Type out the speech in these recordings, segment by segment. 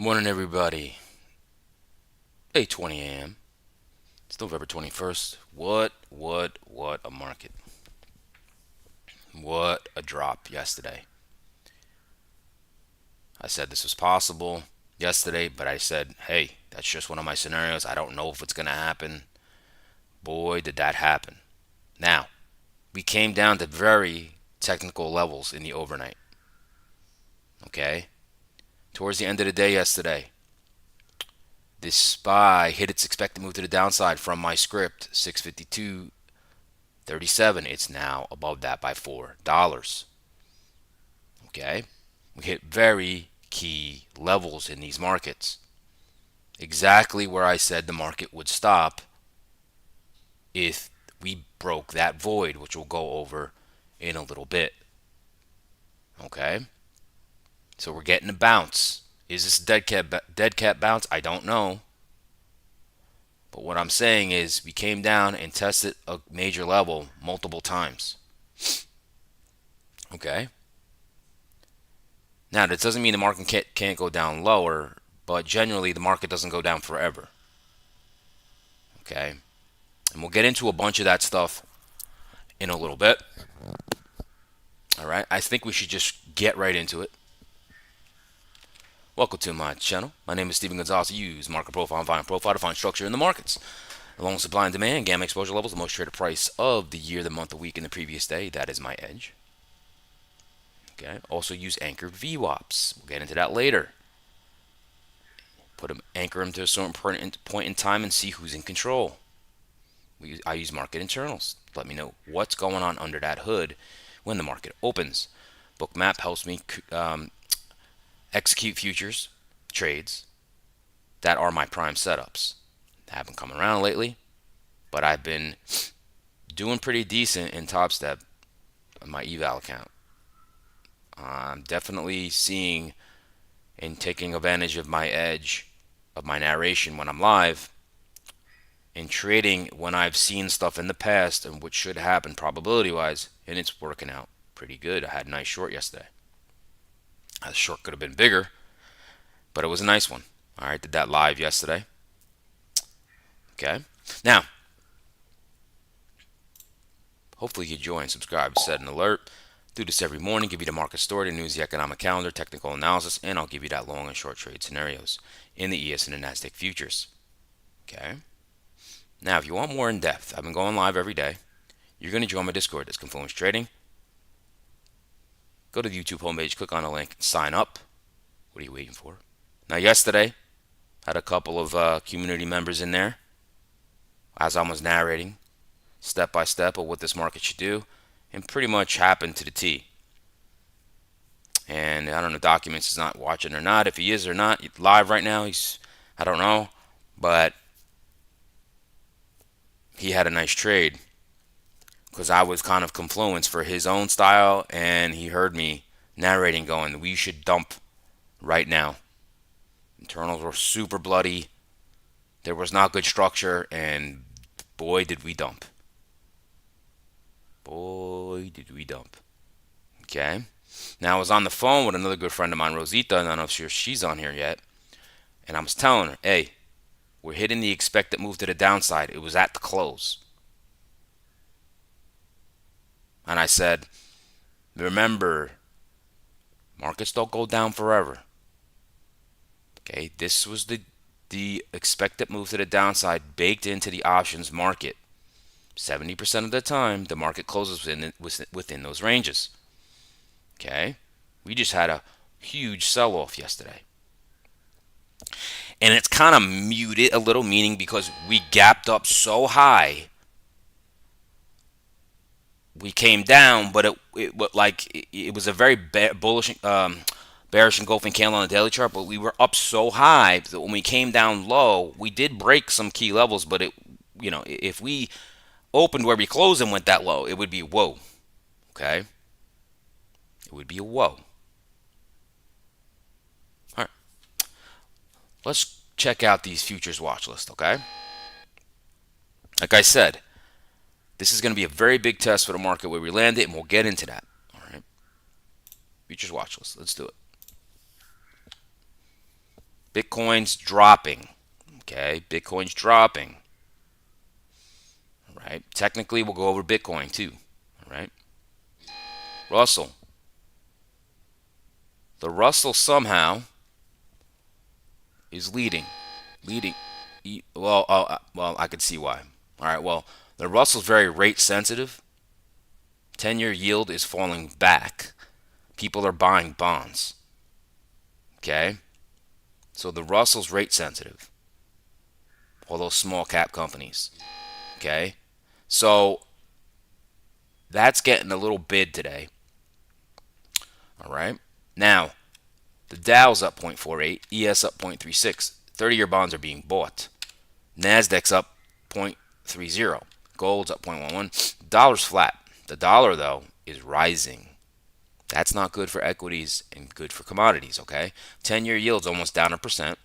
Morning, everybody. 8:20 a.m. It's November 21st. What a market. What a drop yesterday. I said this was possible yesterday, but I said, hey, that's just one of my scenarios. I don't know if it's going to happen. Boy, did that happen. Now, we came down to very technical levels in the overnight. Okay? Towards the end of the day yesterday, this SPY hit its expected move to the downside from my script, 652.37. It's now above that by $4. Okay? We hit very key levels in these markets. Exactly where I said the market would stop if we broke that void, which we'll go over in a little bit. Okay? So we're getting a bounce. Is this a dead cat bounce? I don't know. But what I'm saying is we came down and tested a major level multiple times. Okay? Now, that doesn't mean the market can't go down lower, but generally the market doesn't go down forever. Okay? And we'll get into a bunch of that stuff in a little bit. All right? I think we should just get right into it. Welcome to my channel. My name is Steven Gonzalez. I use market profile and volume profile to find structure in the markets. Along with supply and demand, gamma exposure levels, the most traded price of the year, the month, the week, and the previous day. That is my edge. Okay. Also use anchored VWAPs. We'll get into that later. Anchor them to a certain point in time and see who's in control. I use market internals. Let me know what's going on under that hood when the market opens. Bookmap helps me execute futures trades that are my prime setups. They haven't come around lately, but I've been doing pretty decent in Top Step on my eval account. I'm definitely seeing and taking advantage of my edge of my narration when I'm live and trading when I've seen stuff in the past and which should happen probability wise, and it's working out pretty good. I had a nice short yesterday. The short could have been bigger, but it was a nice one. All right, did that live yesterday. Okay, now hopefully you join, subscribe, set an alert. Do this every morning. Give you the market story, the news, the economic calendar, technical analysis, and I'll give you that long and short trade scenarios in the ES and the Nasdaq futures. Okay. Now, if you want more in depth, I've been going live every day. You're going to join my Discord. That's Confluence Trading. Go to the YouTube homepage, click on the link, and sign up. What are you waiting for? Now, yesterday, had a couple of community members in there as I was narrating step by step of what this market should do, and pretty much happened to the T. And I don't know if Documents is not watching or not. If he is or not, live right now, I don't know, but he had a nice trade because I was kind of Confluence for his own style, and he heard me narrating going, we should dump right now. Internals were super bloody. There was not good structure, and boy, did we dump. Boy, did we dump. Okay. Now, I was on the phone with another good friend of mine, Rosita, and I don't know if she's on here yet. And I was telling her, hey, we're hitting the expected move to the downside. It was at the close. And I said, remember, markets don't go down forever. Okay, this was the expected move to the downside baked into the options market. 70% of the time, the market closes within those ranges. Okay, we just had a huge sell-off yesterday. And it's kind of muted a little, meaning because we gapped up so high, we came down, but it was a very bullish, bearish engulfing candle on the daily chart. But we were up so high that when we came down low, we did break some key levels. But if we opened where we closed and went that low, it would be whoa. Okay, it would be a whoa. All right, let's check out these futures watch list. Okay, like I said, this is going to be a very big test for the market where we land it, and we'll get into that. All right. Futures watch list. Let's do it. Bitcoin's dropping. Okay, Bitcoin's dropping. All right. Technically, we'll go over Bitcoin too. All right. Russell. The Russell somehow is leading. Leading. Well, I could see why. All right. Well, the Russell's very rate sensitive. 10-year yield is falling back. People are buying bonds. Okay. So the Russell's rate sensitive. All those small cap companies. Okay. So that's getting a little bid today. All right. Now, the Dow's up 0.48, ES up 0.36. 30-year bonds are being bought. Nasdaq's up 0.30. Gold's up 0.11. Dollar's flat. The dollar, though, is rising. That's not good for equities and good for commodities, okay? 10-year yield's almost down 1%.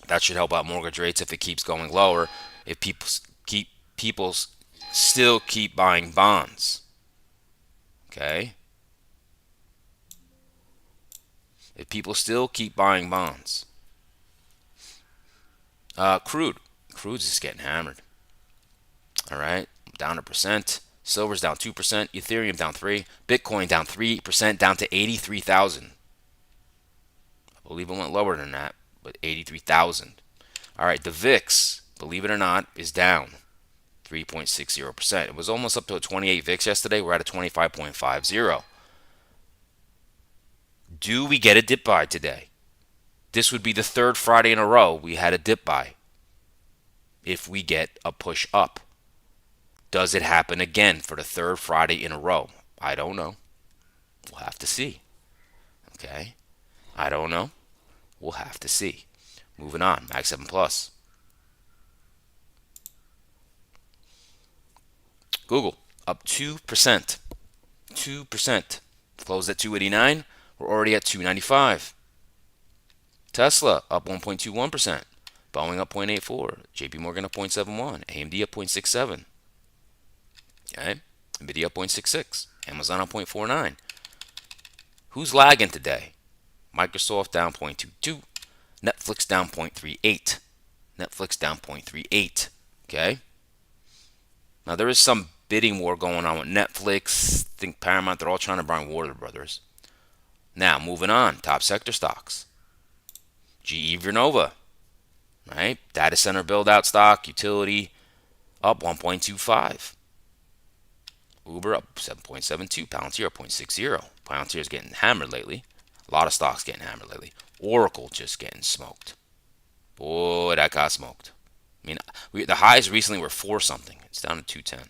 That should help out mortgage rates if it keeps going lower. If people still keep buying bonds, okay? If people still keep buying bonds. Crude's just getting hammered. All right, down 1%. Silver's down 2%. Ethereum down 3%. Bitcoin down 3%, down to 83,000. I believe it went lower than that, but 83,000. All right, the VIX, believe it or not, is down 3.60%. It was almost up to a 28 VIX yesterday. We're at a 25.50. Do we get a dip buy today? This would be the third Friday in a row we had a dip buy. If we get a push up, does it happen again for the third Friday in a row? I don't know. We'll have to see. Okay. I don't know. We'll have to see. Moving on. Mag 7 Plus. Google up 2%. 2%. Closed at 289. We're already at 295. Tesla up 1.21%. Boeing up 0.84. JP Morgan up 0.71. AMD up 0.67. Okay. Nvidia up 0.66. Amazon up 0.49. Who's lagging today? Microsoft down 0.22. Netflix down 0.38. Netflix down 0.38. Okay. Now there is some bidding war going on with Netflix. I think Paramount. They're all trying to buy Warner Brothers. Now moving on. Top sector stocks. GE Vernova. Right. Data center build out stock. Utility up 1.25. Uber up 7.72. Palantir up 0.60. Palantir is getting hammered lately. A lot of stocks getting hammered lately. Oracle just getting smoked. Boy, that got smoked. I mean, the highs recently were 4 something. It's down to 210.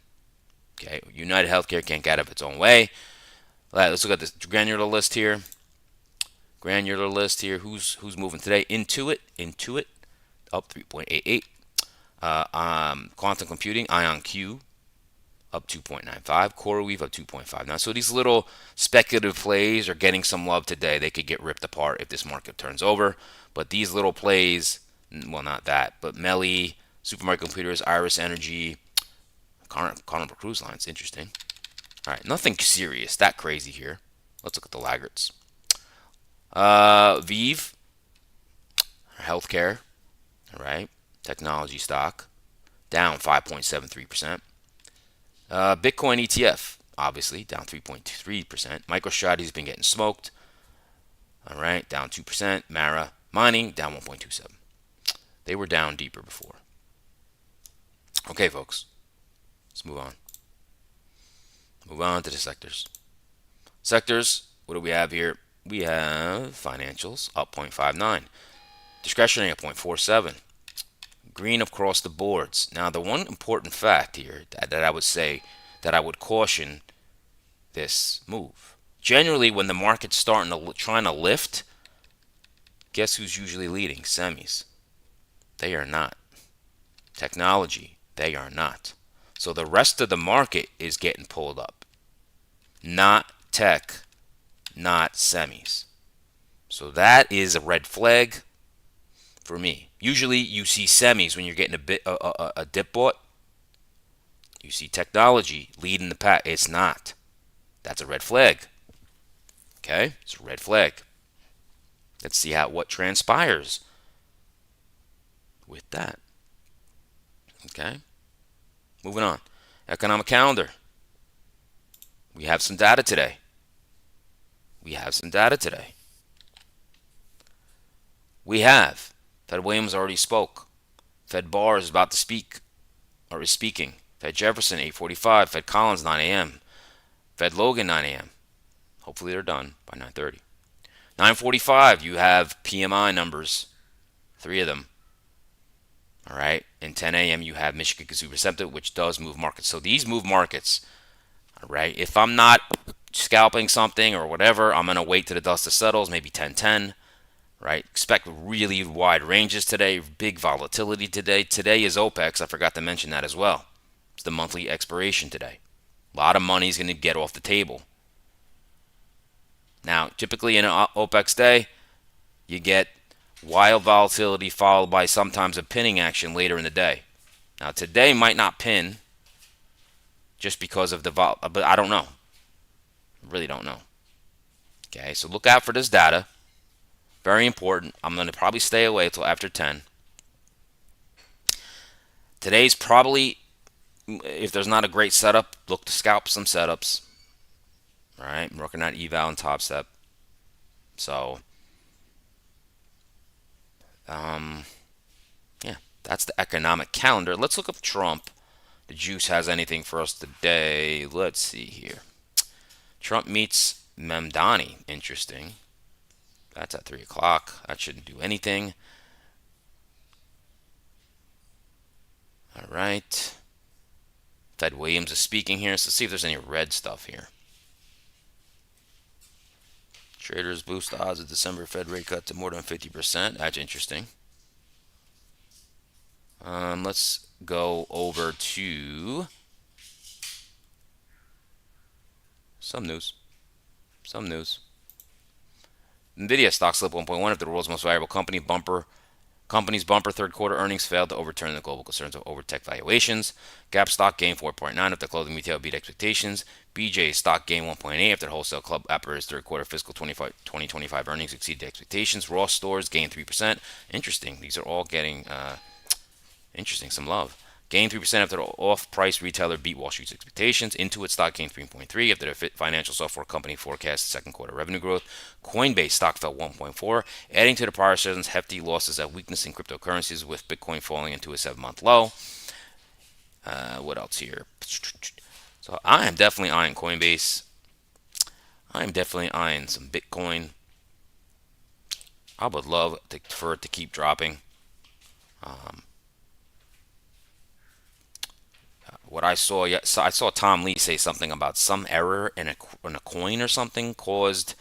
Okay, United Healthcare can't get out of its own way. Let's look at this granular list here. Granular list here. Who's moving today? Intuit up 3.88. Quantum computing, IonQ up 2.95. CoreWeave up 2.5. Now, so these little speculative plays are getting some love today. They could get ripped apart if this market turns over. But these little plays, well, not that, but Melly, Supermarket Computers, Iris Energy, Carnival Cruise Lines, interesting. All right, nothing serious, that crazy here. Let's look at the laggards. Vive, healthcare, all right, technology stock, down 5.73%. Bitcoin ETF, obviously, down 3.3%. MicroStrategy's been getting smoked. All right, down 2%. Mara Mining, down 1.27. They were down deeper before. Okay, folks. Let's move on. Move on to the sectors. Sectors, what do we have here? We have financials, up 0.59. Discretionary, up 0.47. Green across the boards. Now, the one important fact here that I would say that I would caution this move. Generally, when the market's trying to lift, guess who's usually leading? Semis. They are not. Technology. They are not. So the rest of the market is getting pulled up. Not tech, not semis. So that is a red flag for me. Usually you see semis when you're getting a dip bought. You see technology leading the pack. It's not. That's a red flag. Okay? It's a red flag. Let's see what transpires with that. Okay, moving on. Economic calendar. We have some data today. We have some data today. We have Fed Williams already spoke. Fed Barr is about to speak, or is speaking. Fed Jefferson 8:45. Fed Collins 9 a.m. Fed Logan 9 a.m. Hopefully they're done by 9:30. 9:45 you have PMI numbers, 3 of them. All right, and 10 a.m. you have Michigan Consumer Sentiment, which does move markets. So these move markets. All right, if I'm not scalping something or whatever, I'm gonna wait till the dust settles, maybe 10:10. Right, expect really wide ranges today, big volatility today. Today is OPEX. I forgot to mention that as well. It's the monthly expiration today. A lot of money is going to get off the table. Now, typically in an OPEX day, you get wild volatility followed by sometimes a pinning action later in the day. Now, today might not pin just because of the but I don't know. I really don't know. Okay, so look out for this data. Very important. I'm going to probably stay away until after 10. Today's probably, if there's not a great setup, look to scalp some setups. All right, I'm working on eval and top step. So, yeah, that's the economic calendar. Let's look up Trump. The juice has anything for us today. Let's see here. Trump meets Memdani. Interesting. That's at 3 o'clock. That shouldn't do anything. All right. Fed Williams is speaking here. So let's see if there's any red stuff here. Traders boost the odds of December Fed rate cut to more than 50%. That's interesting. Let's go over to some news. Nvidia stock slipped 1.1 after the world's most valuable company's bumper third quarter earnings failed to overturn the global concerns over tech valuations. Gap stock gained 4.9 after clothing retail beat expectations. BJ's stock gained 1.8 after the wholesale club apparatus third quarter fiscal 2025 earnings exceeded expectations. Ross stores gained 3%. Interesting. These are all getting some love. Gained 3% after the off-price retailer beat Wall Street's expectations. Intuit stock gained 3.3 after the financial software company forecast second quarter revenue growth. Coinbase stock fell 1.4, adding to the prior session's hefty losses at weakness in cryptocurrencies, with Bitcoin falling into a 7-month low. What else here? So I am definitely eyeing Coinbase. I am definitely eyeing some Bitcoin. I would love for it to keep dropping. What I saw, I saw Tom Lee say something about some error in a coin or something caused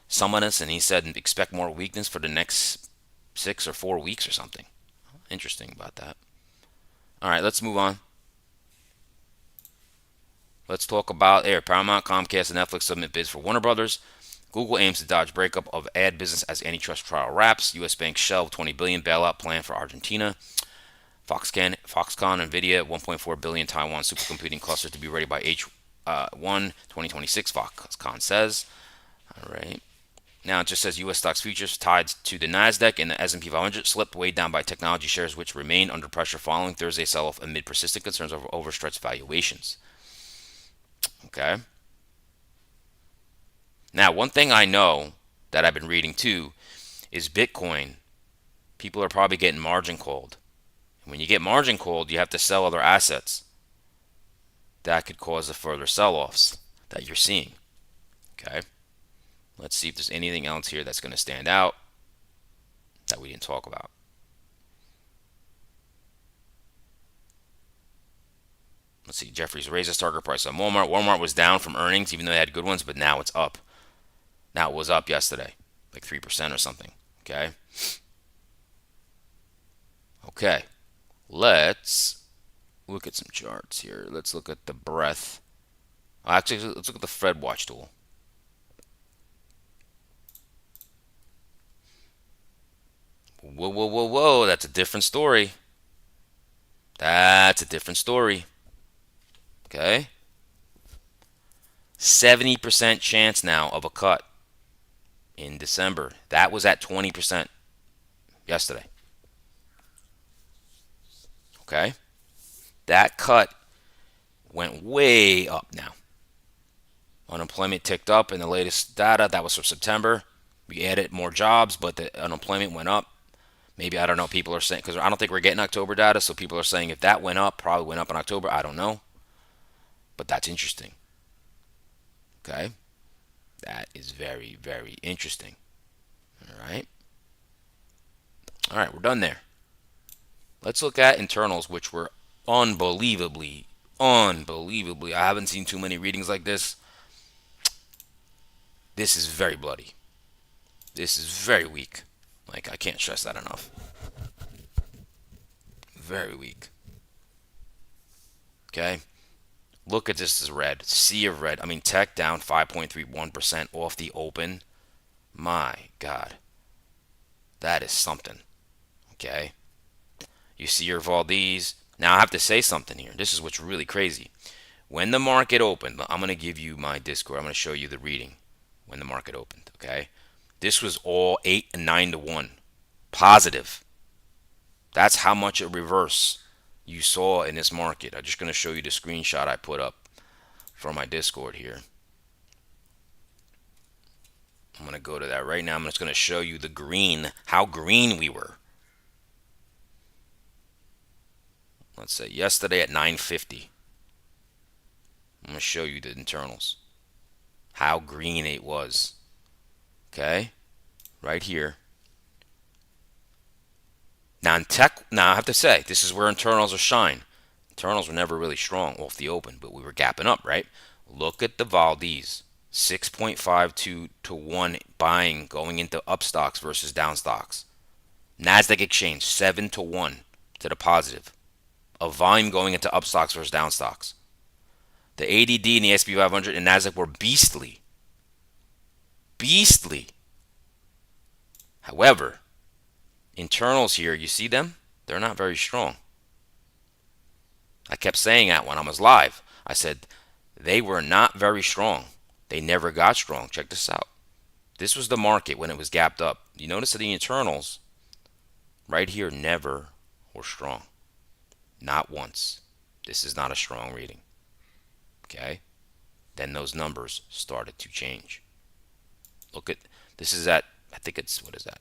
some of this, and he said expect more weakness for the next 6 or 4 weeks or something. Interesting about that. All right, let's move on. Let's talk about Paramount, Comcast, and Netflix submit bids for Warner Brothers. Google aims to dodge breakup of ad business as antitrust trial wraps. U.S. banks shelve $20 billion bailout plan for Argentina. Foxconn, Nvidia, 1.4 billion Taiwan supercomputing cluster to be ready by H1 2026. Foxconn says. All right. Now it just says U.S. stocks futures tied to the Nasdaq and the S&P 500 slipped, weighed down by technology shares, which remain under pressure following Thursday's sell-off amid persistent concerns over overstretched valuations. Okay. Now, one thing I know that I've been reading too is Bitcoin. People are probably getting margin called. When you get margin called, you have to sell other assets. That could cause the further sell-offs that you're seeing. Okay. Let's see if there's anything else here that's going to stand out that we didn't talk about. Let's see. Jeffries raised its target price on Walmart. Walmart was down from earnings, even though they had good ones, but now it's up. Now it was up yesterday, like 3% or something. Okay. Okay. Let's look at some charts here. Let's look at the breadth. Actually, let's look at the Fed Watch tool. Whoa. That's a different story. That's a different story. Okay. 70% chance now of a cut. in December. That was at 20% yesterday. Okay? That cut went way up now. Unemployment ticked up in the latest data. That was for September. We added more jobs, but the unemployment went up. Maybe, I don't know, people are saying, because I don't think we're getting October data, so people are saying if that went up, probably went up in October. I don't know. But that's interesting. Okay? That is very, very interesting. All right? All right, we're done there. Let's look at internals, which were unbelievably, I haven't seen too many readings like this. This is very bloody. This is very weak. Like, I can't stress that enough. Very weak. Okay? Look at this as red. Sea of red. I mean, tech down 5.31% off the open. My God. That is something. Okay? You see your Valdez. Now, I have to say something here. This is what's really crazy. When the market opened, I'm going to give you my Discord. I'm going to show you the reading when the market opened. Okay? This was all 8 and 9 to 1. Positive. That's how much a reverse you saw in this market. I'm just going to show you the screenshot I put up for my Discord here. I'm going to go to that right now. I'm just going to show you the green, how green we were. Let's say yesterday at 9:50. I'm going to show you the internals. How green it was. Okay? Right here. Now, now I have to say, this is where internals are shine. Internals were never really strong off the open, but we were gapping up, right? Look at the Valdez. 6.52 to 1 buying going into up stocks versus down stocks. Nasdaq exchange 7 to 1 to the positive. A volume going into up stocks versus down stocks. The ADD and the SP 500 and Nasdaq were beastly. Beastly. However, internals here, you see them? They're not very strong. I kept saying that when I was live. I said they were not very strong. They never got strong. Check this out. This was the market when it was gapped up. You notice that the internals right here never were strong. Not once. This is not a strong reading. Okay? Then those numbers started to change. Look at, this is at, I think it's, what is that?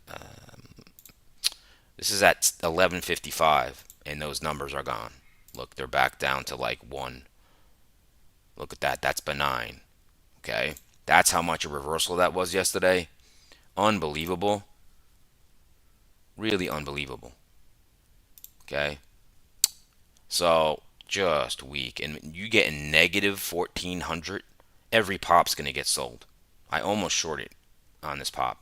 This is at 11:55, and those numbers are gone. Look, they're back down to like 1. Look at that. That's benign. Okay? That's how much a reversal that was yesterday. Unbelievable. Really unbelievable. Okay? So, just weak. And you get a negative 1,400, every pop's going to get sold. I almost shorted on this pop.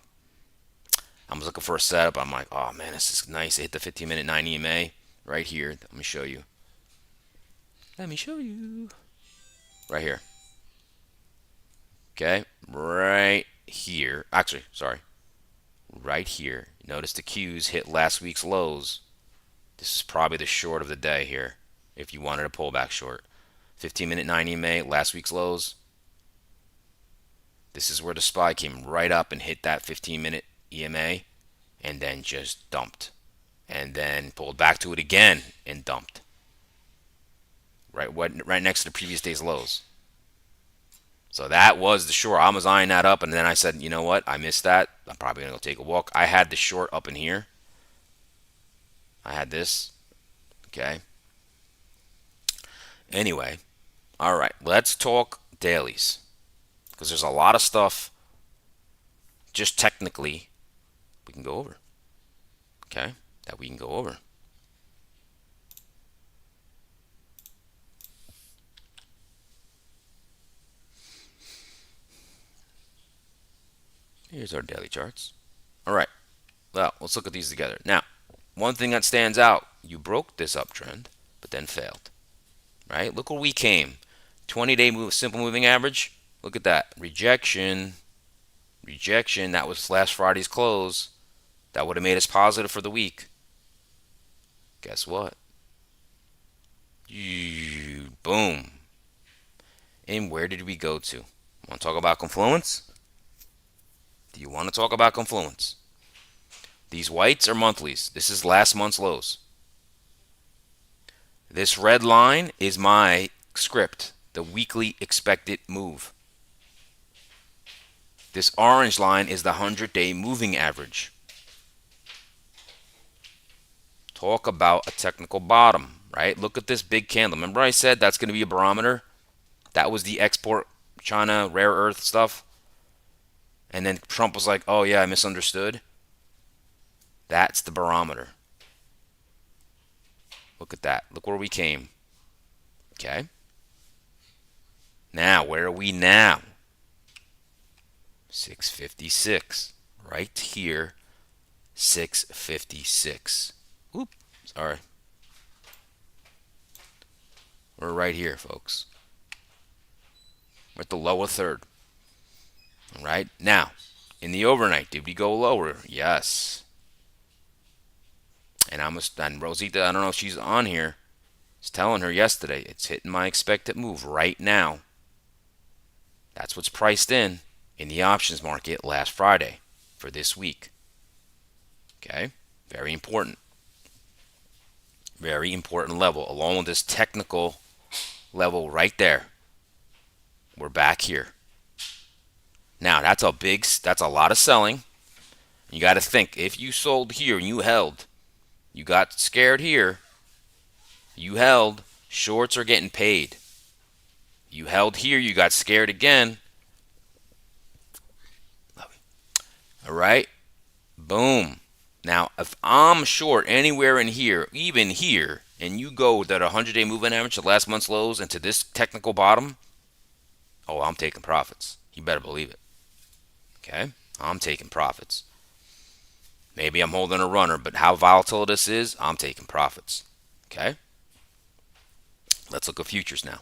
I was looking for a setup. I'm like, oh man, this is nice. It hit the 15-minute 9 EMA right here. Let me show you. Let me show you. Right here. Okay, right here. Actually, sorry. Right here. Notice the Qs hit last week's lows. This is probably the short of the day here, if you wanted a pullback short. 15-minute 9 EMA, last week's lows. This is where the SPY came right up and hit that 15-minute EMA and then just dumped. And then pulled back to it again and dumped. Right next to the previous day's lows. So that was the short. I was eyeing that up, and then I said, you know what? I missed that. I'm probably going to go take a walk. I had the short up in here. I had this. Okay. Anyway. All right. Let's talk dailies. Because there's a lot of stuff just technically we can go over. Okay. That we can go over. Here's our daily charts. All right. Well, let's look at these together. Now, one thing that stands out, you broke this uptrend, but then failed. Right? Look where we came. 20-day simple moving average. Look at that. Rejection. Rejection. That was last Friday's close. That would have made us positive for the week. Guess what? Boom. And where did we go to? Want to talk about confluence? Do you want to talk about confluence? These whites are monthlies. This is last month's lows. This red line is my script, the weekly expected move. This orange line is the 100-day moving average. Talk about a technical bottom, right? Look at this big candle. Remember I said that's going to be a barometer? That was the export China rare earth stuff. And then Trump was like, oh yeah, I misunderstood. That's the barometer. Look at that. Look where we came. Okay. Now, where are we now? 656. Right here. 656. Oop. Sorry. We're right here, folks. We're at the lower third. All right. Now, in the overnight, did we go lower? Yes. And Rosita, I don't know if she's on here. I was telling her yesterday, it's hitting my expected move right now. That's what's priced in the options market last Friday for this week. Okay? Very important. Very important level, along with this technical level right there. We're back here. Now, that's a lot of selling. You got to think, if you sold here and you held, you got scared here, you held, shorts are getting paid. You held here, you got scared again. All right? Boom. Now, if I'm short anywhere in here, even here, and you go that 100-day moving average to last month's lows and to this technical bottom, oh, I'm taking profits. You better believe it. Okay? I'm taking profits. Maybe I'm holding a runner, but how volatile this is, I'm taking profits. Okay? Let's look at futures now.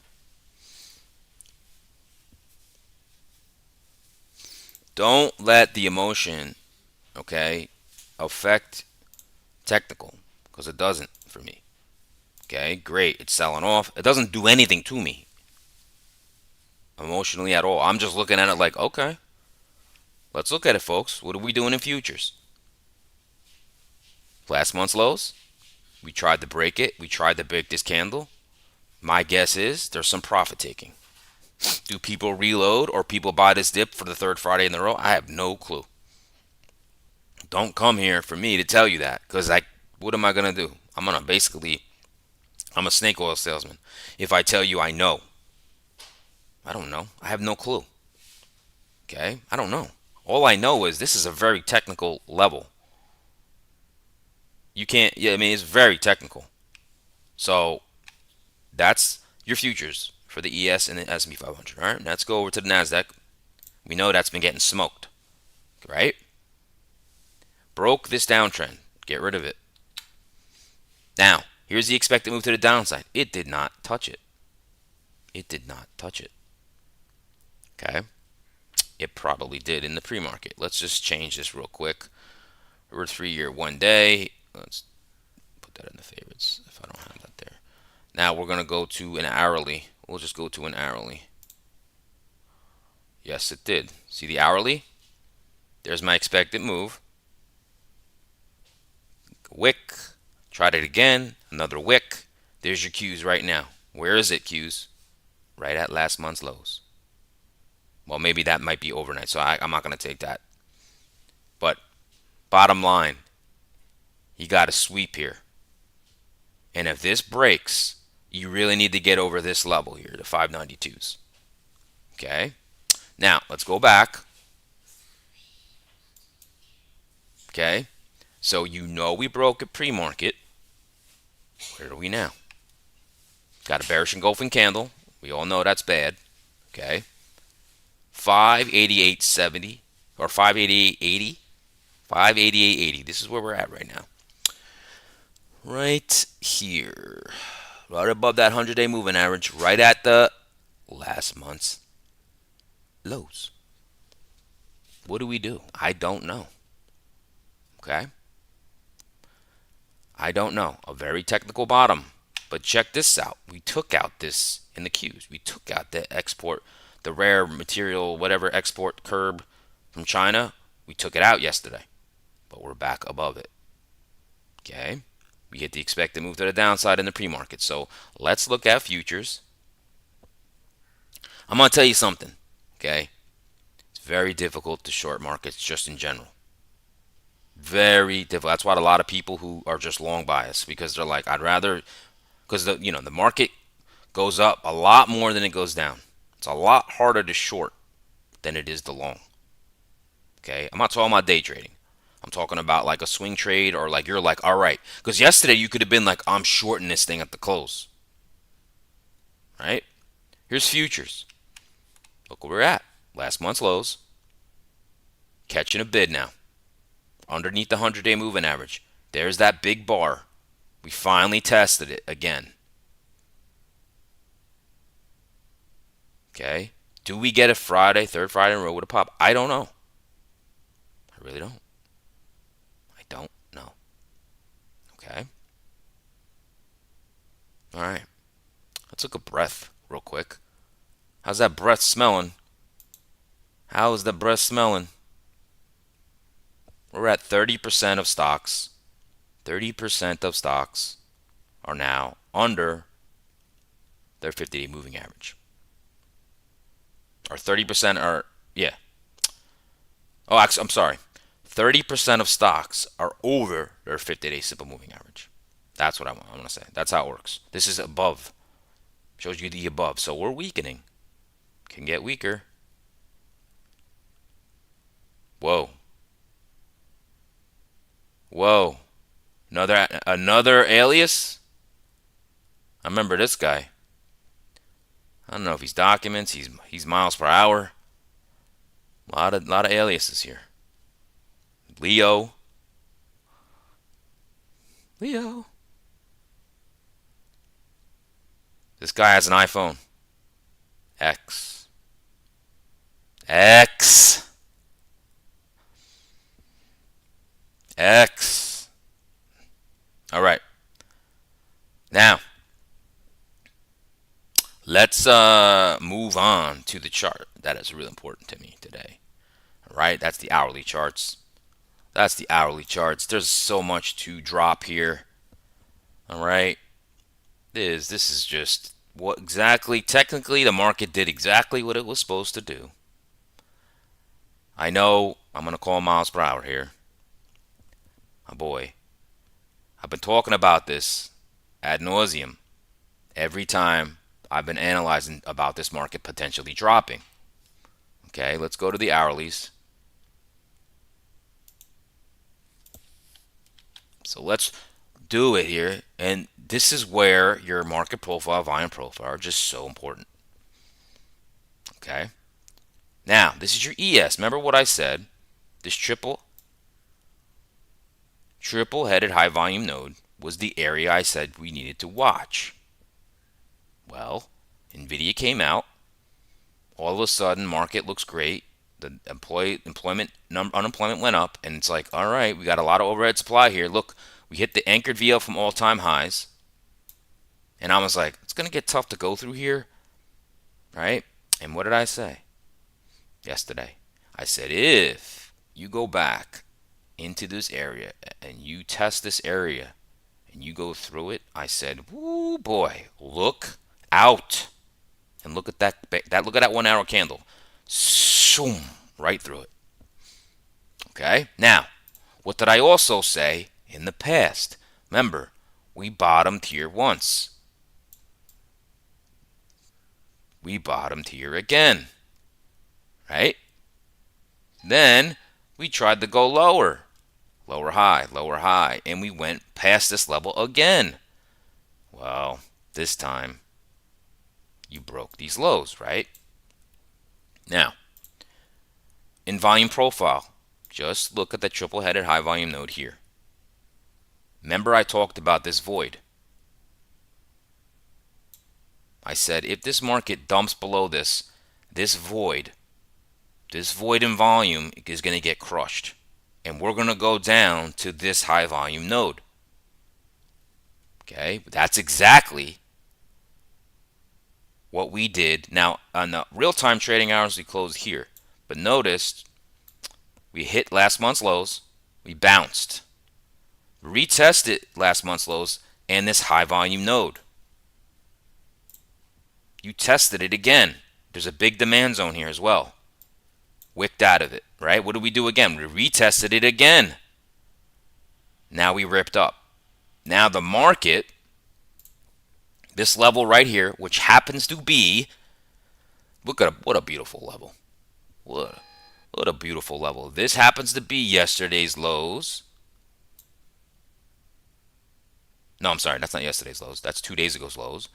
Don't let the emotion, okay, affect technical, because it doesn't for me. Okay, great. It's selling off. It doesn't do anything to me emotionally at all. I'm just looking at it like, okay, let's look at it, folks. What are we doing in futures? Last month's lows. We tried to break it. We tried to break this candle. My guess is there's some profit taking. Do people reload or people buy this dip for the third Friday in a row? I have no clue. Don't come here for me to tell you that, because what am I going to do? I'm a snake oil salesman. If I tell you I know, I don't know. I have no clue. Okay? I don't know. All I know is this is a very technical level. You can't, yeah, I mean, it's very technical. So that's your futures for the ES and the S&P 500. All right, let's go over to the NASDAQ. We know that's been getting smoked, right? Broke this downtrend. Get rid of it. Now, here's the expected move to the downside. It did not touch it. It did not touch it. Okay? It probably did in the pre-market. Let's just change this real quick. Over 3-year, 1 day. Let's put that in the favorites if I don't have that there. Now we're going to go to an hourly. We'll just go to an hourly. Yes, it did. See the hourly? There's my expected move. Wick. Tried it again. Another wick. There's your Qs right now. Where is it, Qs? Right at last month's lows. Well, maybe that might be overnight, so I'm not going to take that. But bottom line, you got to sweep here. And if this breaks, you really need to get over this level here, the 592s. Okay? Now, let's go back. Okay? So you know we broke at pre-market. Where are we now? Got a bearish engulfing candle. We all know that's bad. Okay? 588.70 or 588.80. 588.80. This is where we're at right now. Right here. Right above that 100-day moving average. Right at the last month's lows. What do we do? I don't know. Okay? I don't know. A very technical bottom. But check this out. We took out this in the Qs. We took out the export, the rare material, whatever export curb from China. We took it out yesterday, but we're back above it. Okay. We hit the expected move to the downside in the pre-market. So let's look at futures. I'm going to tell you something. Okay. It's very difficult to short markets just in general. Very difficult. That's why a lot of people who are just long bias, because they're like, I'd rather, because the market goes up a lot more than it goes down. It's a lot harder to short than it is to long. Okay, I'm not talking about day trading. I'm talking about like a swing trade, or like you're like, all right, because yesterday you could have been like, I'm shorting this thing at the close. Right? Here's futures. Look where we're at. Last month's lows. Catching a bid now. Underneath the 100-day moving average. There's that big bar. We finally tested it again. Okay. Do we get a third Friday in a row with a pop? I don't know. I really don't. I don't know. Okay. All right. Let's take a breath real quick. How's that breath smelling? How is the breath smelling? We're at 30% of stocks. 30% of stocks are now under their 50-day moving average. Or 30% are, yeah. Oh, actually, I'm sorry. 30% of stocks are over their 50-day simple moving average. That's what I want to say. That's how it works. This is above. Shows you the above. So we're weakening. Can get weaker. Whoa. Whoa. Another alias? I remember this guy. I don't know if he's documents. He's miles per hour. A lot of aliases here. Leo. This guy has an iPhone X. All right. Now, let's move on to the chart. That is really important to me today. All right, that's the hourly charts. There's so much to drop here. All right. This is just what exactly, technically, the market did exactly what it was supposed to do. I know I'm going to call miles per hour here. Oh boy. I've been talking about this ad nauseum every time I've been analyzing about this market potentially dropping. Okay, let's go to the hourlies. So let's do it here. And this is where your market profile, volume profile are just so important. Okay. Now, this is your ES. Remember what I said? This triple-headed high volume node was the area I said we needed to watch. Well, Nvidia came out. All of a sudden, market looks great. The unemployment went up, and it's like, all right, we got a lot of overhead supply here. Look, we hit the anchored VL from all-time highs. And I was like, it's going to get tough to go through here, right? And what did I say yesterday? I said, if you go back into this area and you test this area and you go through it, I said, woo boy, look out. And look at that look at that 1 hour candle. Zoom, right through it. Okay? Now, what did I also say in the past? Remember, we bottomed here once. We bottomed here again. Right? Then we tried to go lower. Lower high, and we went past this level again. Well, this time you broke these lows, right? Now, in volume profile, just look at the triple-headed high volume node here. Remember I talked about this void. I said if this market dumps below this void in volume is going to get crushed. And we're going to go down to this high volume node. Okay, that's exactly what we did. Now, on the real-time trading hours, we closed here. But notice, We hit last month's lows. We bounced. Retested last month's lows and this high volume node. You tested it again. There's a big demand zone here as well. Wicked out of it, right? What did we do again? We retested it again. Now we ripped up. Now the market, this level right here, which happens to be, look at what a beautiful level. What a beautiful level. This happens to be yesterday's lows. No, I'm sorry, that's not yesterday's lows. That's 2 days ago's lows.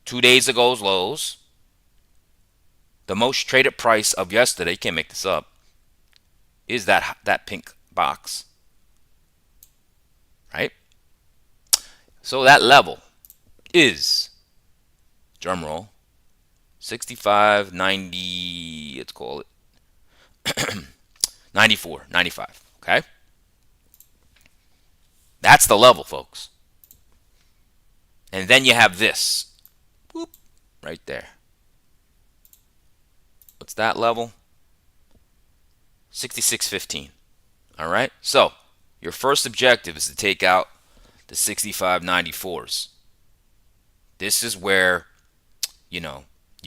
2 days ago's lows. The most traded price of yesterday, you can't make this up, is that pink box. Right? So that level is, drum roll, 65.90, let's call it 94, 95. Okay? That's the level, folks. And then you have this. Whoop, right there. What's that level? 66.15. All right? So, your first objective is to take out the 65.94s. This is where, you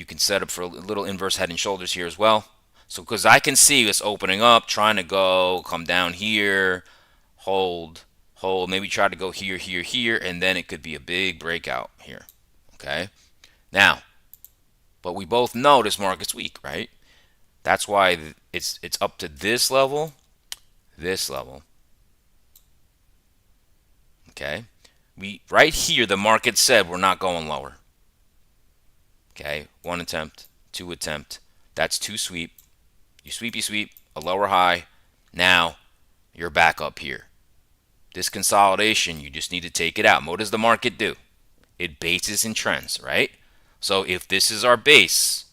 can set up for a little inverse head and shoulders here as well. So, because I can see this opening up, trying to go, come down here, hold, maybe try to go here, here, here, and then it could be a big breakout here. Okay? Now, but we both know this market's weak, right? That's why it's up to this level, Okay? Right here, the market said we're not going lower. Okay? 1 attempt, 2 attempt. That's 2 sweep. You sweep, a lower high. Now, you're back up here. This consolidation, you just need to take it out. What does the market do? It bases in trends, right? So if this is our base,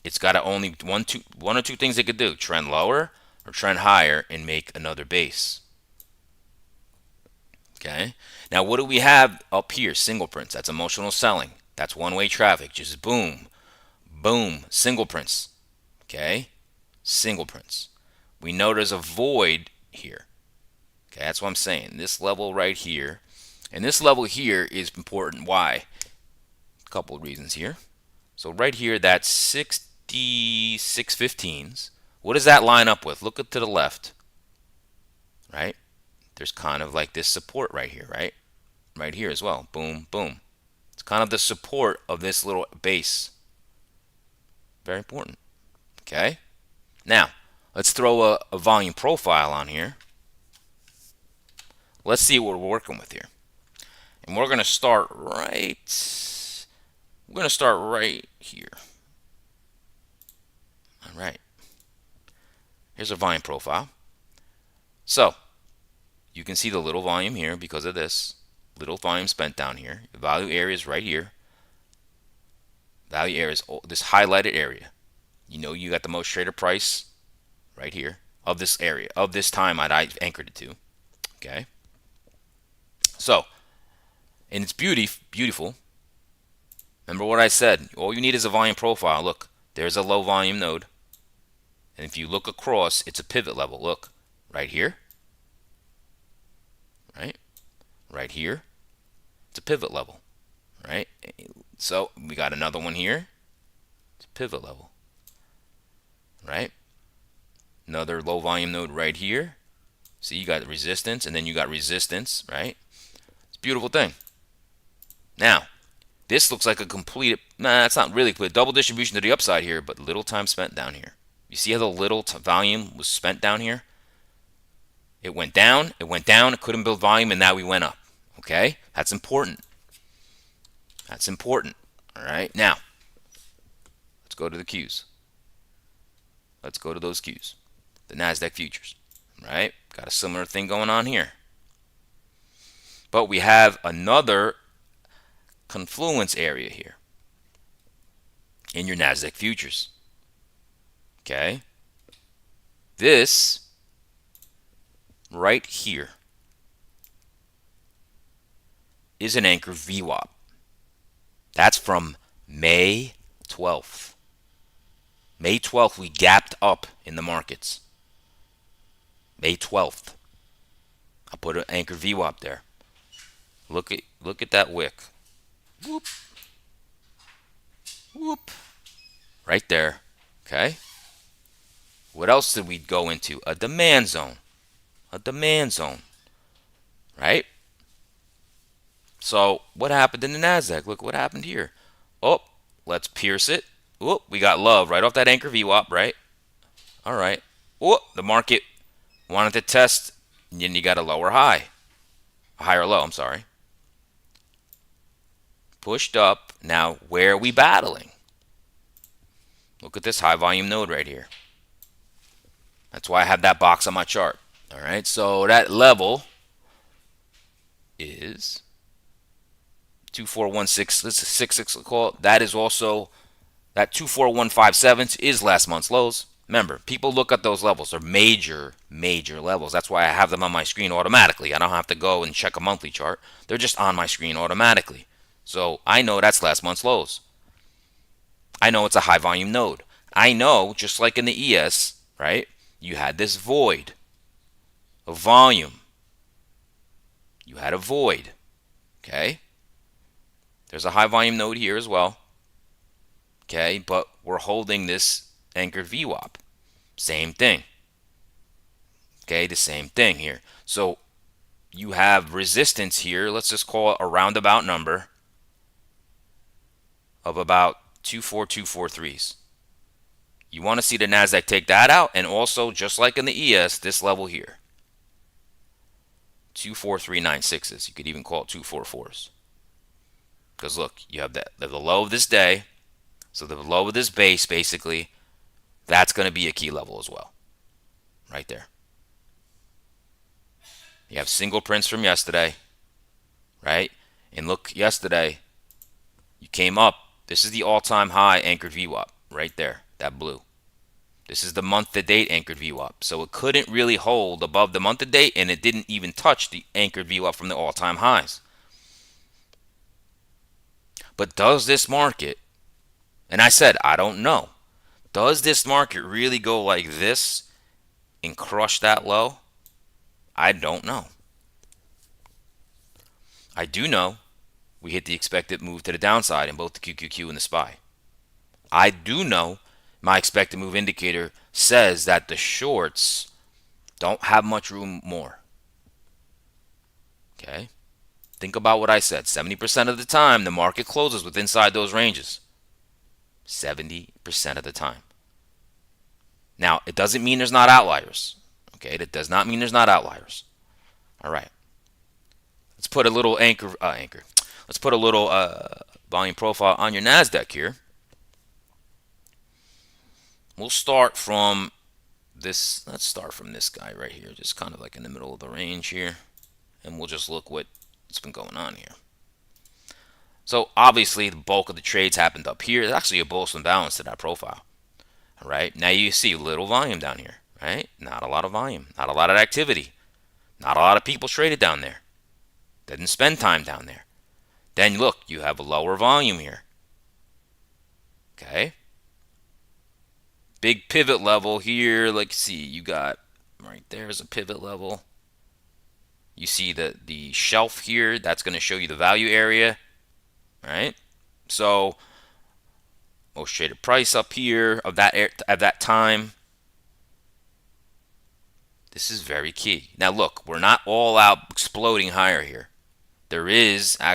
it's got to only one or two things it could do: trend lower or trend higher and make another base. Okay. Now what do we have up here? Single prints. That's emotional selling. That's one-way traffic. Just boom, boom, single prints. Okay. Single prints. We know there's a void here. Okay, that's what I'm saying. This level right here, and this level here is important. Why? A couple of reasons here. So right here, that's 66.15s. What does that line up with? Look to the left, right? There's kind of like this support right here, right? Right here as well. Boom, boom. It's kind of the support of this little base. Very important. Okay? Now, let's throw a volume profile on here. Let's see what we're working with here. And we're going to start right here. All right. Here's a volume profile. So, you can see the little volume here because of this. Little volume spent down here. The value area is right here. Value area is this highlighted area. You got the most traded price right here of this area, of this time I've anchored it to. Okay. So, and it's beautiful. Remember what I said. All you need is a volume profile. Look, there's a low volume node. And if you look across, it's a pivot level. Look, right here. Right? Right here. It's a pivot level. Right? So, we got another one here. It's a pivot level. Right? Another low volume node right here. See, you got resistance, and then you got resistance, right? It's a beautiful thing. Now, this looks like a complete, it's not really complete, double distribution to the upside here, but little time spent down here. You see how the little volume was spent down here? It went down, it couldn't build volume, and now we went up. Okay? That's important. That's important. All right? Now, let's go to the Qs. Let's go to those Qs. The NASDAQ futures. Right? Got a similar thing going on here. But we have another confluence area here in your NASDAQ futures. Okay? This right here is an anchor VWAP. That's from May 12th. May 12th, we gapped up in the markets. May 12th. I put an anchor VWAP there. Look at that wick. Whoop. Whoop. Right there. Okay. What else did we go into? A demand zone. A demand zone. Right? So what happened in the NASDAQ? Look what happened here. Oh, let's pierce it. Oh, we got love right off that anchor VWAP, right? All right. Oh, the market wanted to test, and then you got a lower high. A higher low, I'm sorry. Pushed up. Now, where are we battling? Look at this high volume node right here. That's why I have that box on my chart. All right, so that level is 2416. This is 66 call. That is also that 24157 is last month's lows. Remember, people look at those levels. They're major levels. That's why I have them on my screen automatically. I don't have to go and check a monthly chart. They're just on my screen automatically. So I know that's last month's lows. I know it's a high volume node. I know, just like in the ES, right? You had this void of volume. You had a void. Okay? There's a high volume node here as well. Okay, but we're holding this anchored VWAP. Same thing. Okay, the same thing here. So you have resistance here. Let's just call it a roundabout number of about 24243s. You want to see the NASDAQ take that out, and also, just like in the ES, this level here. 24396s. You could even call it 244s. Because look, you have the low of this day. So the low of this base, basically, that's going to be a key level as well. Right there. You have single prints from yesterday. Right? And look, yesterday, you came up. This is the all-time high anchored VWAP. Right there. That blue. This is the month-to-date anchored VWAP. So it couldn't really hold above the month-to-date, and it didn't even touch the anchored VWAP from the all-time highs. But does this market, and I said, I don't know, does this market really go like this and crush that low? I don't know. I do know we hit the expected move to the downside in both the QQQ and the SPY. I do know my expected move indicator says that the shorts don't have much room more. Okay? Think about what I said. 70% of the time, the market closes with inside those ranges. 70% of the time. Now, it doesn't mean there's not outliers. Okay? That does not mean there's not outliers. All right. Let's put a little Let's put a little volume profile on your NASDAQ here. We'll start from this. Let's start from this guy right here, just kind of like in the middle of the range here. And we'll just look what's been going on here. So obviously the bulk of the trades happened up here. There's actually a bullish imbalance to that profile. All right. Now you see little volume down here, right? Not a lot of volume, not a lot of activity, not a lot of people traded down there. Didn't spend time down there. Then look, you have a lower volume here. Okay. Big pivot level here. Like, see, you got right there's a pivot level. You see the shelf here. That's going to show you the value area. Right? So most traded price up here of that time. This is very key. Now look, we're not all out exploding higher here. There is a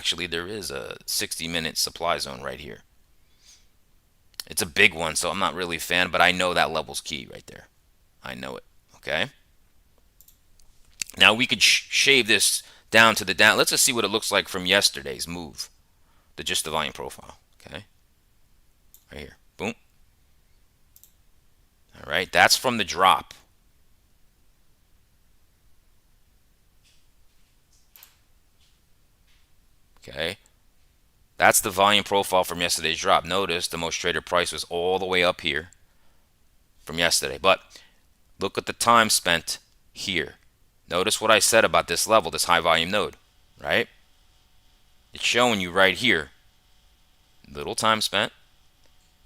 60-minute supply zone right here. It's a big one, so I'm not really a fan, but I know that level's key right there. I know it. Okay. Now we could shave this down to the down. Let's just see what it looks like from yesterday's move. Just the volume profile. Okay. Right here. Boom. All right. That's from the drop. Okay. That's the volume profile from yesterday's drop. Notice the most traded price was all the way up here from yesterday. But look at the time spent here. Notice what I said about this level, this high volume node, right? It's showing you right here. Little time spent,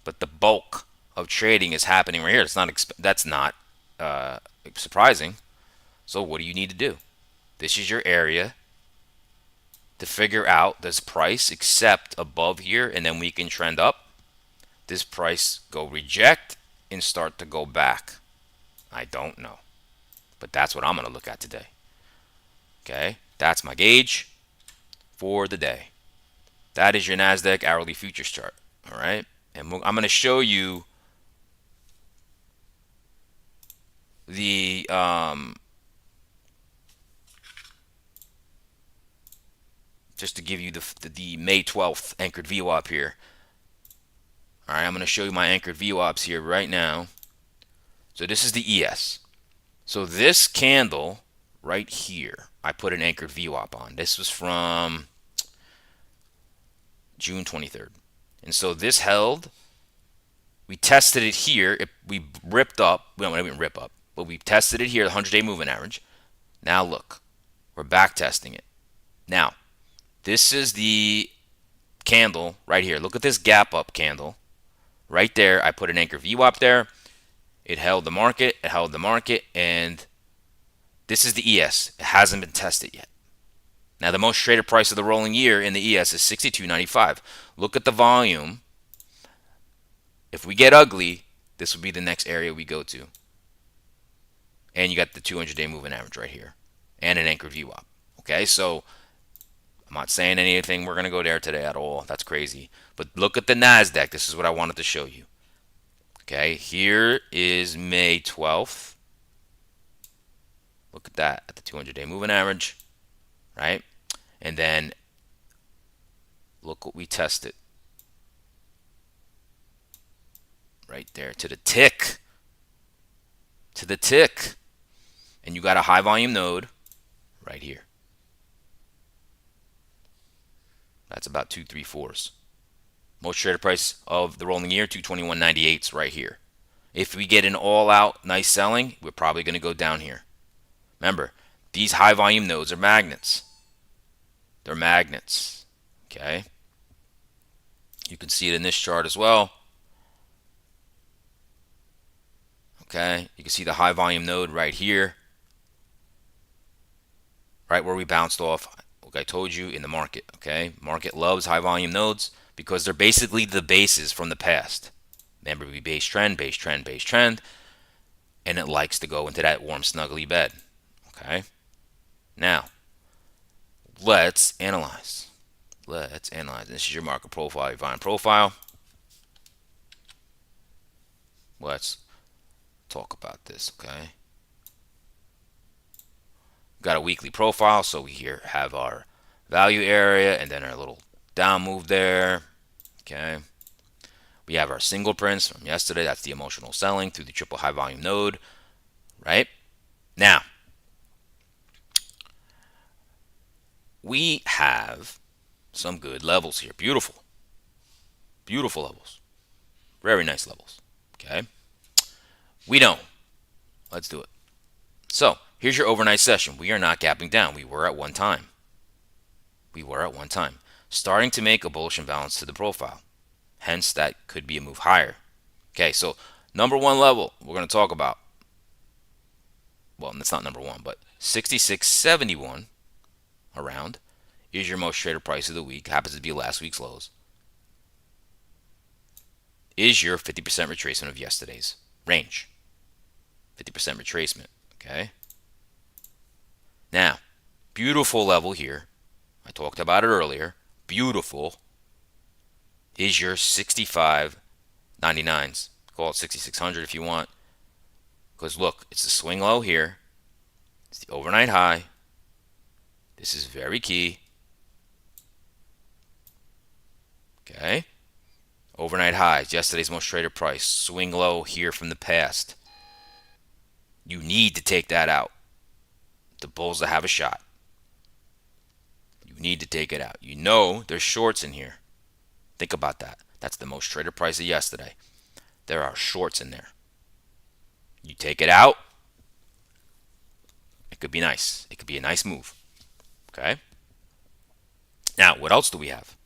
but the bulk of trading is happening right here. That's not surprising. So what do you need to do? This is your area to figure out, does price accept above here and then we can trend up? This price go reject and start to go back? I don't know. But that's what I'm going to look at today. Okay, that's my gauge for the day. That is your NASDAQ hourly futures chart. All right, and I'm going to show you the just to give you the May 12th anchored VWAP here. All right, I'm going to show you my anchored VWAPs here right now. So this is the ES. So this candle right here, I put an anchored VWAP on. This was from June 23rd. And so this held. We tested it here. We ripped up. Well, we didn't rip up, but we tested it here, the 100-day moving average. Now look, we're back testing it. Now, this is the candle right here. Look at this gap up candle. Right there, I put an anchor VWAP there. It held the market. It held the market. And this is the ES. It hasn't been tested yet. Now, the most traded price of the rolling year in the ES is 62.95. Look at the volume. If we get ugly, this will be the next area we go to. And you got the 200-day moving average right here. And an anchored VWAP. Okay, so I'm not saying anything. We're going to go there today at all. That's crazy. But look at the NASDAQ. This is what I wanted to show you. Okay, here is May 12th. Look at that, at the 200-day moving average, right? And then look what we tested. Right there, to the tick. To the tick. And you got a high volume node right here. That's about 234s. Most traded price of the rolling year, 221.98 right here. If we get an all-out nice selling, we're probably going to go down here. Remember, these high volume nodes are magnets. They're magnets. Okay. You can see it in this chart as well. Okay. You can see the high volume node right here. Right where we bounced off. Like I told you in the market. Okay. Market loves high volume nodes because they're basically the bases from the past. Remember, we base trend, base trend, base trend. And it likes to go into that warm, snuggly bed. Okay. Now, let's analyze. Let's analyze. This is your market profile, your volume profile. Let's talk about this, okay? Got a weekly profile, so we here have our value area and then our little down move there, okay? We have our single prints from yesterday. That's the emotional selling through the triple high volume node, right? Now, we have some good levels here. Beautiful. Beautiful levels. Very nice levels. Okay. We don't. Let's do it. So, here's your overnight session. We are not gapping down. We were at one time. We were at one time. Starting to make a bullish imbalance to the profile. Hence, that could be a move higher. Okay, so number one level we're going to talk about. Well, that's not number one, but 66.71 around is your most traded price of the week. Happens to be last week's lows. Is your 50% retracement of yesterday's range. 50% retracement. Okay. Now, beautiful level here. I talked about it earlier. Beautiful is your 65.99s. Call it 6600 if you want. Because look, it's the swing low here. It's the overnight high. This is very key. Okay. Overnight highs, yesterday's most traded price. Swing low here from the past. You need to take that out. The bulls that have a shot. You need to take it out. You know there's shorts in here. Think about that. That's the most traded price of yesterday. There are shorts in there. You take it out. It could be nice. It could be a nice move. Okay. Now, what else do we have?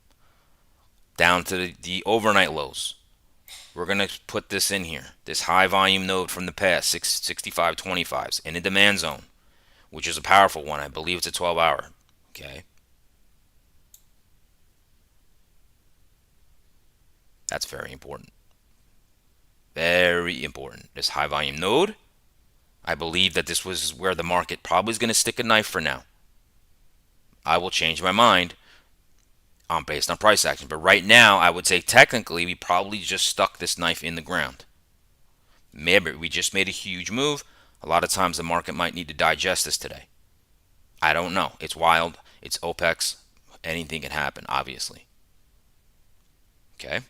Down to the overnight lows. We're going to put this in here. This high volume node from the past, 65.25s, in a demand zone. which is a powerful one. I believe it's a 12-hour. Okay. That's very important. Very important. This high volume node, I believe that this was where the market probably is going to stick a knife for now. I will change my mind based on price action. But right now, I would say technically we probably just stuck this knife in the ground. Maybe we just made a huge move. A lot of times the market might need to digest this today. I don't know. It's wild. It's OPEX. Anything can happen, obviously. Okay.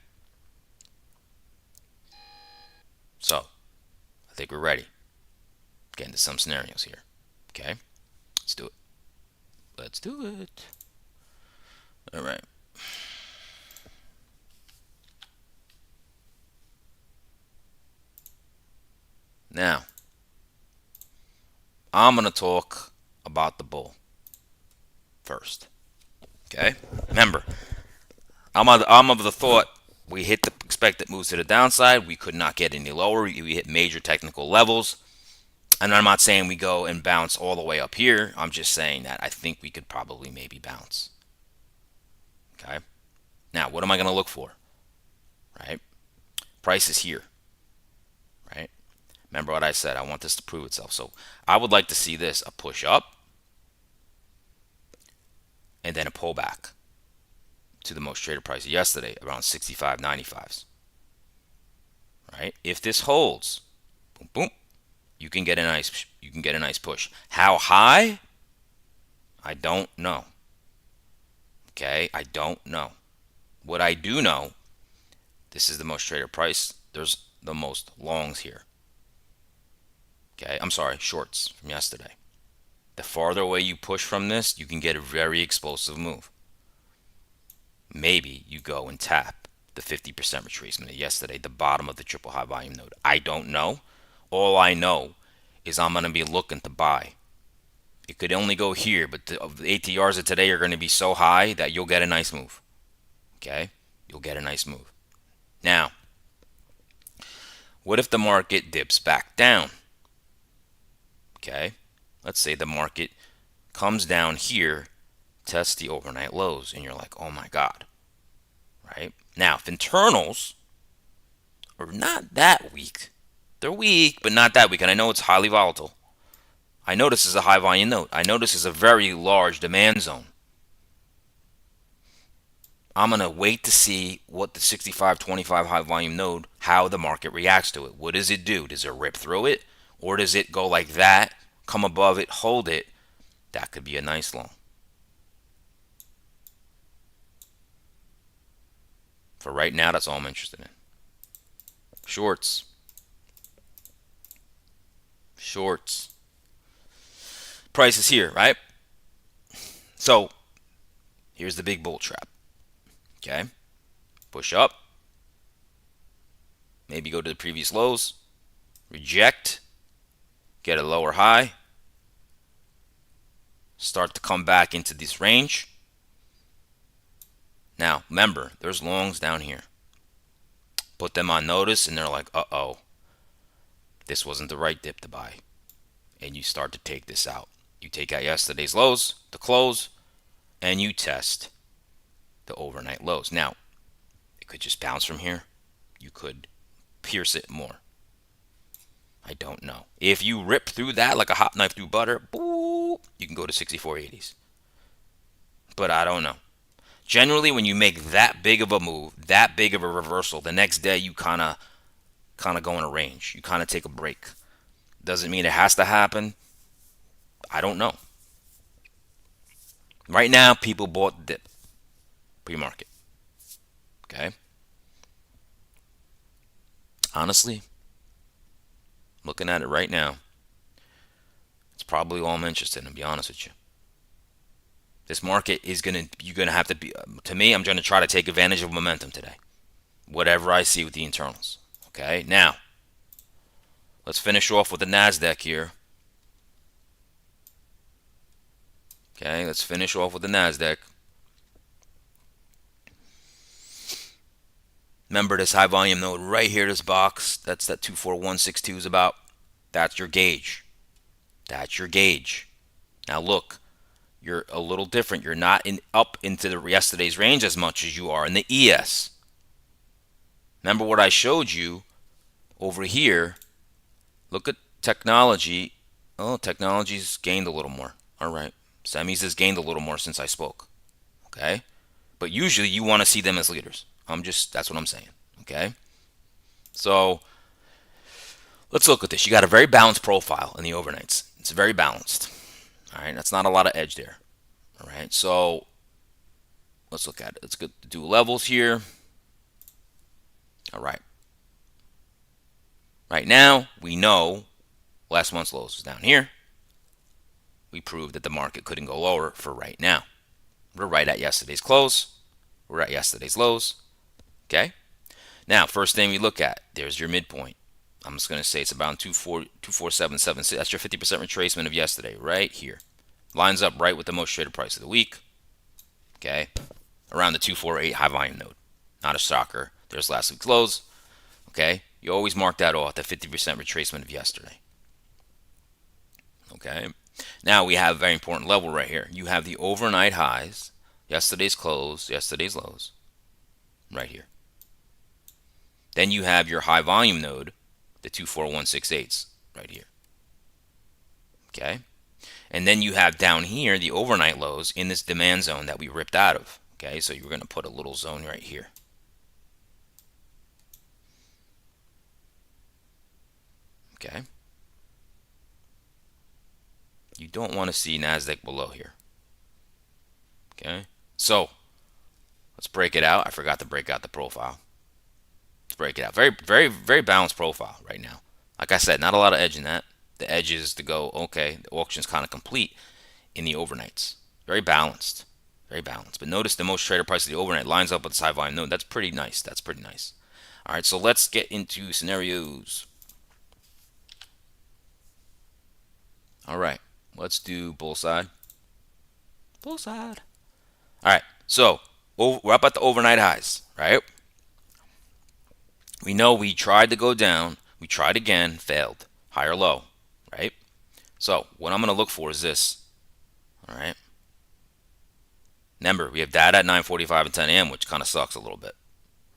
So, I think we're ready. Get into some scenarios here. Okay. Let's do it. Let's do it. All right. Now, I'm going to talk about the bull first. Okay? Remember, I'm of the thought we hit the expected moves to the downside. We could not get any lower. We hit major technical levels. And I'm not saying we go and bounce all the way up here. I'm just saying that I think we could probably maybe bounce. Okay? Now, what am I going to look for? Right? Price is here. Right? Remember what I said. I want this to prove itself. So I would like to see this a push up and then a pullback to the most traded price yesterday, around 65.95s. Right? If this holds, boom, boom, you can get a nice push. How high? I don't know. Okay, I don't know. What I do know, this is the most traded price. There's the most longs here. Okay, I'm sorry, shorts from yesterday. The farther away you push from this, you can get a very explosive move. Maybe you go and tap the 50% retracement of yesterday, the bottom of the triple high volume node. I don't know. All I know is I'm going to be looking to buy. It could only go here, but the ATRs of today are going to be so high that you'll get a nice move. Okay? You'll get a nice move. Now, what if the market dips back down? Okay? Let's say the market comes down here, tests the overnight lows, and you're like, oh my God. Right? Now, if internals are not that weak, they're weak, but not that weak, and I know it's highly volatile. I know this is a high volume node. I know this is a very large demand zone. I'm going to wait to see what the 65.25 high volume node, how the market reacts to it. What does it do? Does it rip through it? Or does it go like that, come above it, hold it? That could be a nice long. For right now, that's all I'm interested in. Shorts. Shorts. Price is here, right? So, here's the big bull trap. Okay? Push up. Maybe go to the previous lows. Reject. Get a lower high. Start to come back into this range. Now, remember, there's longs down here. Put them on notice, and they're like, uh-oh. This wasn't the right dip to buy. And you start to take this out. You take out yesterday's lows, the close, and you test the overnight lows. Now, it could just bounce from here. You could pierce it more. I don't know. If you rip through that like a hot knife through butter, boo, you can go to 64.80s. But I don't know. Generally, when you make that big of a move, that big of a reversal, the next day you kind of go in a range. You kind of take a break. Doesn't mean it has to happen. I don't know. Right now, people bought the dip pre-market. Okay? Honestly, looking at it right now, it's probably all I'm interested in, to be honest with you. This market is you're gonna have to be, to me, I'm going to try to take advantage of momentum today. Whatever I see with the internals. Okay? Now, let's finish off with the NASDAQ here. Okay, let's finish off with the NASDAQ. Remember this high volume node right here, this box, that's that 24162 is about. That's your gauge. That's your gauge. Now look, you're a little different. You're not up into the yesterday's range as much as you are in the ES. Remember what I showed you over here. Look at technology. Oh, technology's gained a little more. All right. Semis has gained a little more since I spoke. Okay. But usually you want to see them as leaders. That's what I'm saying. Okay. So let's look at this. You got a very balanced profile in the overnights. It's very balanced. All right. That's not a lot of edge there. All right. So let's look at it. Let's do levels here. All right. Right now, we know last month's lows was down here. We proved that the market couldn't go lower for right now. We're right at yesterday's close. We're at yesterday's lows. Okay. Now, first thing we look at, there's your midpoint. I'm just going to say it's about 24776. That's your 50% retracement of yesterday, right here. Lines up right with the most traded price of the week. Okay. Around the 248 high volume node. Not a shocker. There's last week's lows. Okay. You always mark that off, the 50% retracement of yesterday. Okay. Now we have a very important level right here. You have the overnight highs, yesterday's close, yesterday's lows, right here. Then you have your high volume node, the 24168s, right here. Okay. And then you have down here the overnight lows in this demand zone that we ripped out of. Okay. So you're going to put a little zone right here. Okay. You don't want to see NASDAQ below here. Okay. So let's break it out. I forgot to break out the profile. Let's break it out. Very, very, very balanced profile right now. Like I said, not a lot of edge in that. The edge is to go, okay, the auction's kind of complete in the overnights. Very balanced. Very balanced. But notice the most traded price of the overnight lines up with this high volume node. That's pretty nice. That's pretty nice. All right, so let's get into scenarios. All right, let's do bull side. Bull side. All right, so we're up at the overnight highs, right? We know we tried to go down. We tried again, failed. High or low, right? So what I'm going to look for is this. All right. Remember, we have data at 9:45 and 10 a.m., which kind of sucks a little bit.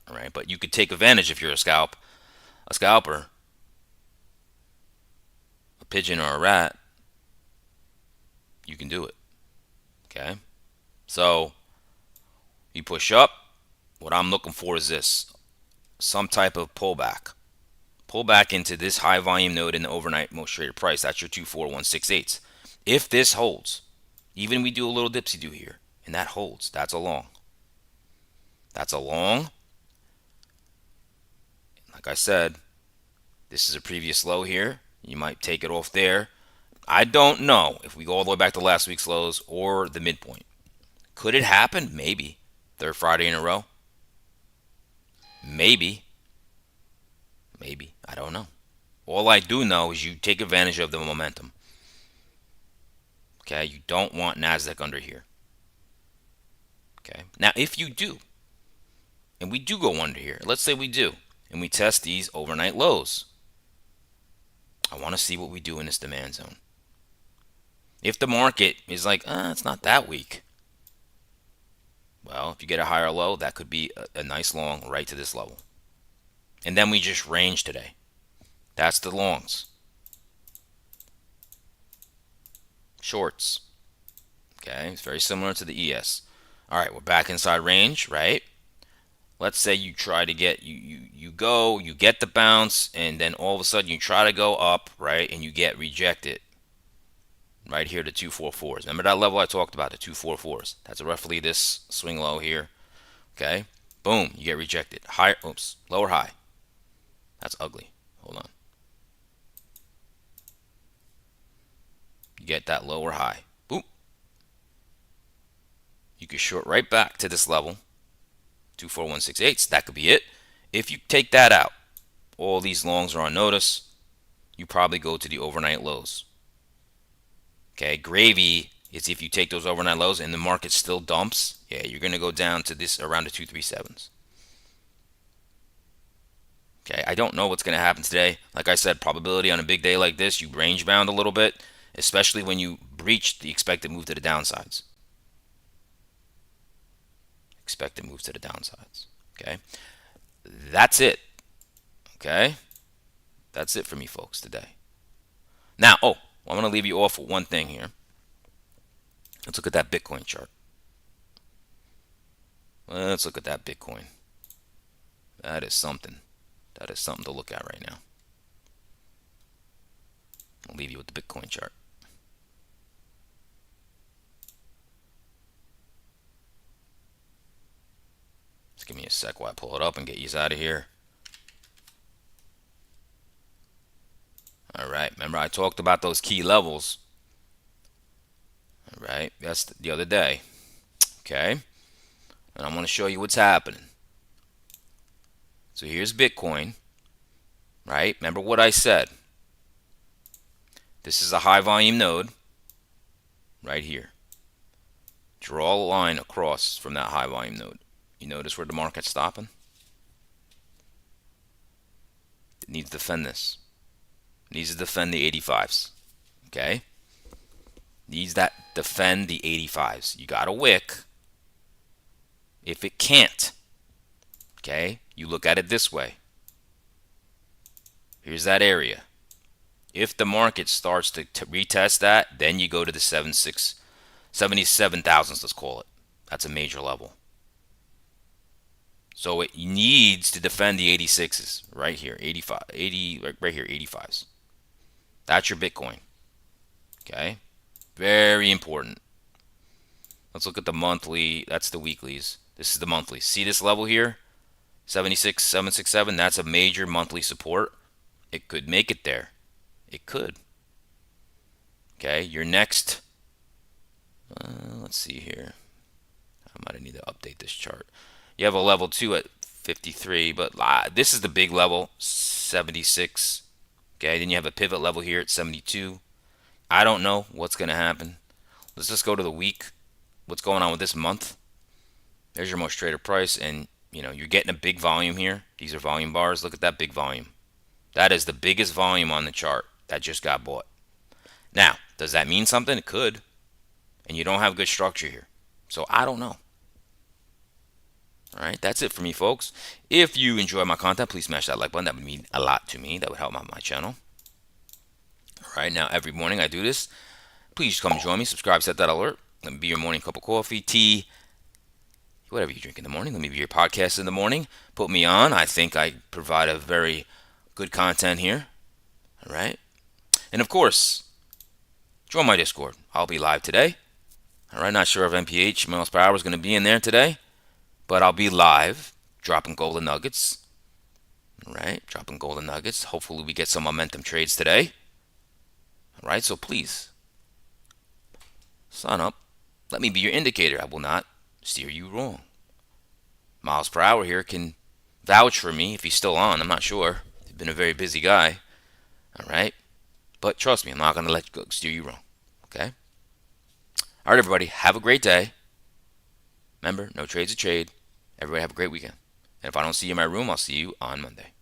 All right, but you could take advantage if you're a scalper, a pigeon or a rat. You can do it. Okay. So you push up. What I'm looking for is this: some type of pullback. Pull back into this high volume node in the overnight most traded price. That's your 24168s. If this holds, even we do a little dipsy do here, and that holds, that's a long. That's a long. Like I said, this is a previous low here. You might take it off there. I don't know if we go all the way back to last week's lows or the midpoint. Could it happen? Maybe. Third Friday in a row? Maybe. Maybe. I don't know. All I do know is you take advantage of the momentum. Okay, you don't want NASDAQ under here. Okay, now if you do, and we do go under here, let's say we do, and we test these overnight lows, I want to see what we do in this demand zone. If the market is like, it's not that weak, well, if you get a higher low, that could be a nice long right to this level. And then we just range today. That's the longs. Shorts. Okay, it's very similar to the ES. All right, we're back inside range, right? Let's say you try to get, you get the bounce, and then all of a sudden you try to go up, right? And you get rejected. Right here, the 244s. Remember that level I talked about, the 244s. That's roughly this swing low here. Okay, boom, you get rejected. Higher, oops, lower high. That's ugly. Hold on. You get that lower high. Boom. You can short right back to this level. 24168s. That could be it. If you take that out, all these longs are on notice. You probably go to the overnight lows. Okay, gravy is if you take those overnight lows and the market still dumps. Yeah, you're going to go down to this around the 237s. Okay, I don't know what's going to happen today. Like I said, probability on a big day like this, you range bound a little bit. especially when you breach the expected move to the downsides. Expected move to the downsides. Okay, that's it. Okay, that's it for me, folks, today. Now, I'm going to leave you off with one thing here. Let's look at that Bitcoin chart. Let's look at that Bitcoin. That is something. That is something to look at right now. I'll leave you with the Bitcoin chart. Just give me a sec while I pull it up and get you out of here. All right. Remember I talked about those key levels. All right. That's the other day. Okay. And I'm going to show you what's happening. So here's Bitcoin. Right. Remember what I said. This is a high volume node. Right here. Draw a line across from that high volume node. You notice where the market's stopping? It needs to defend this. It needs to defend the 85s. Okay? Needs that defend the 85s. You got a wick. If it can't, okay, you look at it this way. Here's that area. If the market starts to retest that, then you go to the 77,000s, let's call it. That's a major level. So it needs to defend the 86s right here, 85, 80, right here, 85s. That's your Bitcoin. Okay? Very important. Let's look at the monthly. That's the weeklies. This is the monthly. See this level here? 76,767. That's a major monthly support. It could make it there. It could. Okay, your next. Let's see here. I might need to update this chart. You have a level 2 at 53, but this is the big level, 76. Okay, then you have a pivot level here at 72. I don't know what's going to happen. Let's just go to the week. What's going on with this month? There's your most traded price, and you're getting a big volume here. These are volume bars. Look at that big volume. That is the biggest volume on the chart that just got bought. Now, does that mean something? It could. And you don't have good structure here. So I don't know. All right, that's it for me, folks. If you enjoy my content, please smash that like button. That would mean a lot to me. That would help my channel. All right, now every morning I do this. Please come join me. Subscribe, set that alert. Let me be your morning cup of coffee, tea, whatever you drink in the morning. Let me be your podcast in the morning. Put me on. I think I provide a very good content here. All right. And of course, join my Discord. I'll be live today. All right. Not sure if MPH miles per hour is going to be in there today, but I'll be live dropping golden nuggets. All right. Dropping golden nuggets. Hopefully we get some momentum trades today. All right. So please sign up. Let me be your indicator. I will not steer you wrong. Miles per hour here can vouch for me if he's still on. I'm not sure. He's been a very busy guy. All right. But trust me, I'm not going to let you steer you wrong. Okay? All right, everybody. Have a great day. Remember, no trade's a trade. Everybody have a great weekend. And if I don't see you in my room, I'll see you on Monday.